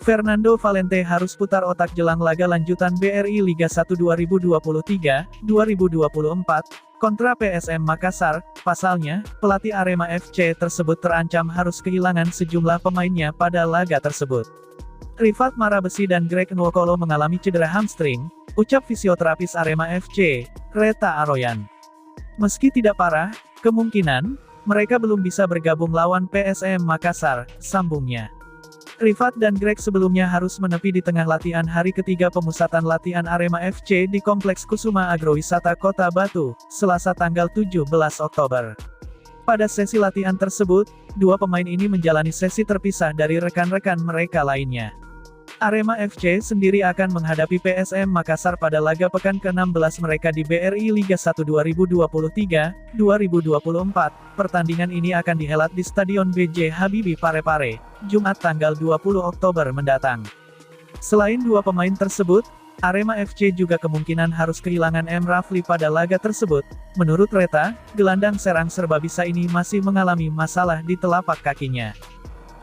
Fernando Valente harus putar otak jelang laga lanjutan BRI Liga 1 2023-2024, kontra PSM Makassar. Pasalnya, pelatih Arema FC tersebut terancam harus kehilangan sejumlah pemainnya pada laga tersebut. Rifat Marabesi dan Greg Nwokolo mengalami cedera hamstring, ucap fisioterapis Arema FC, Reta Aroyan. Meski tidak parah, kemungkinan mereka belum bisa bergabung lawan PSM Makassar, sambungnya. Rifat dan Greg sebelumnya harus menepi di tengah latihan hari ketiga pemusatan latihan Arema FC di Kompleks Kusuma Agrowisata Kota Batu, Selasa tanggal 17 Oktober. Pada sesi latihan tersebut, dua pemain ini menjalani sesi terpisah dari rekan-rekan mereka lainnya. Arema FC sendiri akan menghadapi PSM Makassar pada laga pekan ke-16 mereka di BRI Liga 1 2023-2024. Pertandingan ini akan dihelat di Stadion B.J. Habibie Parepare, Jumat tanggal 20 Oktober mendatang. Selain dua pemain tersebut, Arema FC juga kemungkinan harus kehilangan M. Rafli pada laga tersebut. Menurut Reta, gelandang serang serbabisa ini masih mengalami masalah di telapak kakinya.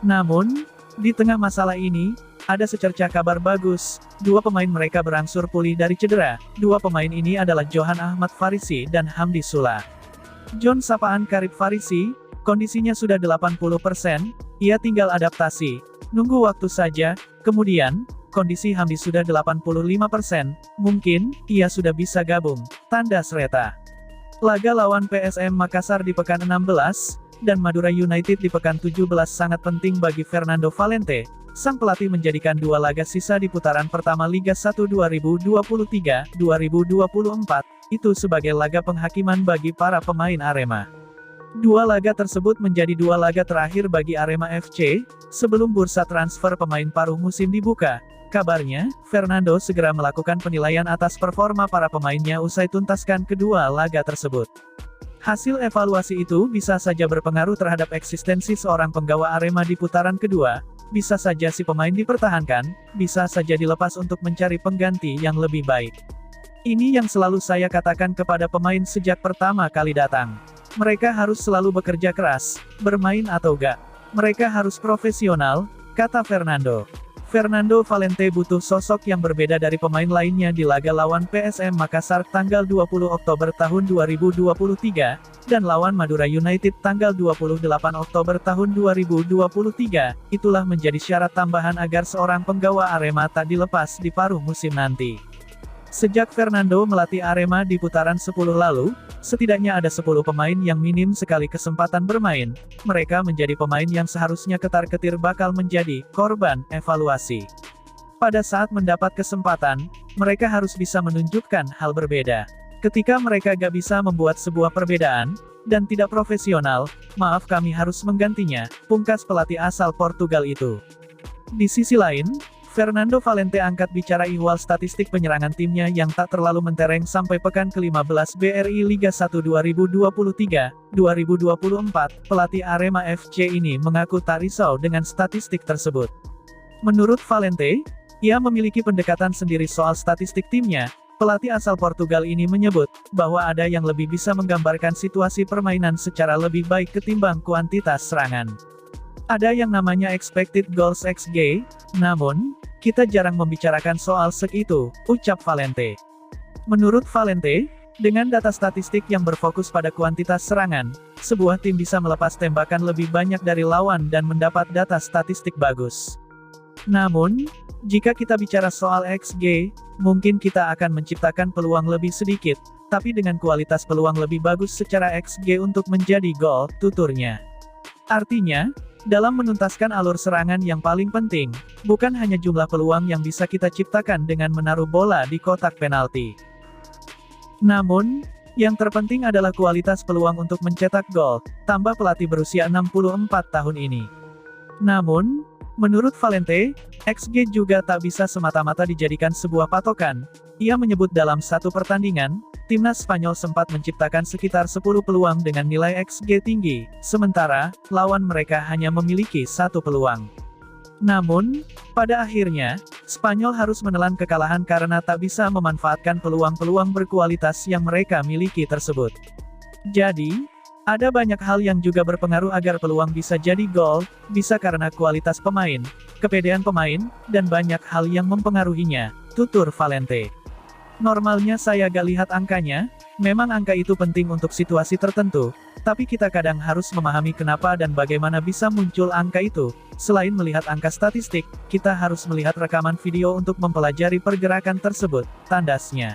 Namun, di tengah masalah ini, ada secercah kabar bagus, dua pemain mereka berangsur pulih dari cedera. Dua pemain ini adalah Johan Ahmad Farisi dan Hamdi Sula. John sapaan Karib Farisi, kondisinya sudah 80%, ia tinggal adaptasi, nunggu waktu saja. Kemudian, kondisi Hamdi sudah 85%, mungkin, ia sudah bisa gabung, tandas Reta. Laga lawan PSM Makassar di pekan 16, dan Madura United di pekan 17 sangat penting bagi Fernando Valente. Sang pelatih menjadikan dua laga sisa di putaran pertama Liga 1 2023-2024, itu sebagai laga penghakiman bagi para pemain Arema. Dua laga tersebut menjadi dua laga terakhir bagi Arema FC, sebelum bursa transfer pemain paruh musim dibuka. Kabarnya, Fernando segera melakukan penilaian atas performa para pemainnya usai tuntaskan kedua laga tersebut. Hasil evaluasi itu bisa saja berpengaruh terhadap eksistensi seorang penggawa Arema di putaran kedua. Bisa saja si pemain dipertahankan, bisa saja dilepas untuk mencari pengganti yang lebih baik. Ini yang selalu saya katakan kepada pemain sejak pertama kali datang. Mereka harus selalu bekerja keras, bermain atau gak. Mereka harus profesional, kata Fernando. Fernando Valente butuh sosok yang berbeda dari pemain lainnya di laga lawan PSM Makassar tanggal 20 Oktober tahun 2023, dan lawan Madura United tanggal 28 Oktober tahun 2023, itulah menjadi syarat tambahan agar seorang penggawa Arema tak dilepas di paruh musim nanti. Sejak Fernando melatih Arema di putaran 10 lalu, setidaknya ada 10 pemain yang minim sekali kesempatan bermain. Mereka menjadi pemain yang seharusnya ketar-ketir bakal menjadi korban evaluasi. Pada saat mendapat kesempatan, mereka harus bisa menunjukkan hal berbeda. Ketika mereka gak bisa membuat sebuah perbedaan, dan tidak profesional, maaf kami harus menggantinya, pungkas pelatih asal Portugal itu. Di sisi lain, Fernando Valente angkat bicara ihwal statistik penyerangan timnya yang tak terlalu mentereng sampai pekan ke-15 BRI Liga 1 2023-2024. Pelatih Arema FC ini mengaku tak risau dengan statistik tersebut. Menurut Valente, ia memiliki pendekatan sendiri soal statistik timnya. Pelatih asal Portugal ini menyebut bahwa ada yang lebih bisa menggambarkan situasi permainan secara lebih baik ketimbang kuantitas serangan. Ada yang namanya expected goals XG, namun, kita jarang membicarakan soal itu, ucap Valente. Menurut Valente, dengan data statistik yang berfokus pada kuantitas serangan, sebuah tim bisa melepas tembakan lebih banyak dari lawan dan mendapat data statistik bagus. Namun, jika kita bicara soal XG, mungkin kita akan menciptakan peluang lebih sedikit, tapi dengan kualitas peluang lebih bagus secara XG untuk menjadi gol, tuturnya. Artinya, dalam menuntaskan alur serangan yang paling penting, bukan hanya jumlah peluang yang bisa kita ciptakan dengan menaruh bola di kotak penalti. Namun, yang terpenting adalah kualitas peluang untuk mencetak gol, tambah pelatih berusia 64 tahun ini. Namun, menurut Valente, XG juga tak bisa semata-mata dijadikan sebuah patokan. Ia menyebut dalam satu pertandingan, timnas Spanyol sempat menciptakan sekitar 10 peluang dengan nilai XG tinggi, sementara, lawan mereka hanya memiliki 1 peluang. Namun, pada akhirnya, Spanyol harus menelan kekalahan karena tak bisa memanfaatkan peluang-peluang berkualitas yang mereka miliki tersebut. Jadi, Ada banyak hal yang juga berpengaruh agar peluang bisa jadi gol, bisa karena kualitas pemain, kepedean pemain, dan banyak hal yang mempengaruhinya, tutur Valente. Normalnya saya gak lihat angkanya, memang angka itu penting untuk situasi tertentu, tapi kita kadang harus memahami kenapa dan bagaimana bisa muncul angka itu. Selain melihat angka statistik, kita harus melihat rekaman video untuk mempelajari pergerakan tersebut, tandasnya.